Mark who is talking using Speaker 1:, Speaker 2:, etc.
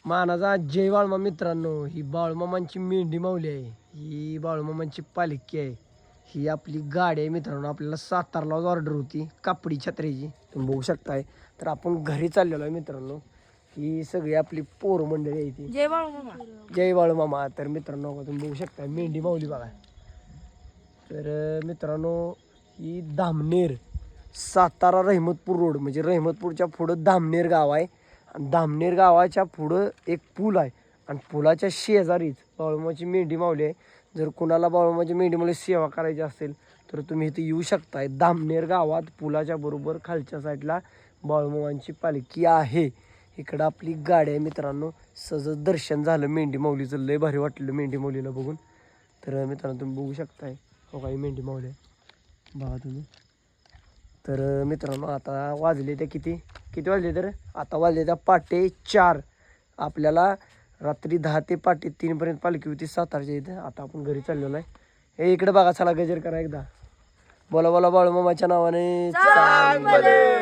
Speaker 1: मानाचा जय बाळूमा मित्रांनो, ही बाळूमामांची मेंढी माऊली आहे. ही बाळूमामांची पालखी आहे. ही आपली गाडी आहे मित्रांनो. आपल्याला सातारलाच ऑर्डर होती कापडी छत्र्याची, तुम्ही बघू शकताय. तर आपण घरी चाललेलो आहे मित्रांनो. ही सगळी आपली पोर मंडळी आहे ती.
Speaker 2: जय बाळूमामा.
Speaker 1: जय बाळूमामा. तर मित्रांनो तुम्ही बघू शकताय मेंढी माऊली बघा. तर मित्रांनो ही धामनेर सातारा रहमतपूर रोड, म्हणजे रहमतपूरच्या पुढं धामनेर गाव आहे. आणि धामनेर गावाच्या पुढं एक पूल आहे आणि पुलाच्या शेजारीच बाळूमाची मेंढी माऊली आहे. जर कुणाला बाळूमाची मेंढीमुळे सेवा करायची असेल तर तुम्ही इथे येऊ शकताय. धामनेर गावात पुलाच्या बरोबर खालच्या साईडला बाळूमामांची पालखी आहे. इकडं आपली गाडी आहे मित्रांनो. सहज दर्शन झालं मेंढी माऊलीचं, लय भारी वाटलं मेंढी माऊलीला बघून. तर मित्रांनो तुम्ही बघू शकताय हो काही मेंढी माऊली आहे बघा तुम्ही. तर मित्रांनो आता वाजले त्या किती वाजले, तर आता वाजले त्या 4:15. आपल्याला रात्री 10 ते 3:30 पालखी होती सातारच्या इथे. आता आपण घरी चाललेलो आहे. हे इकडे बघा, चला गजर करा एकदा. बोला बोला बाळूमामाच्या नावाने चांगलं.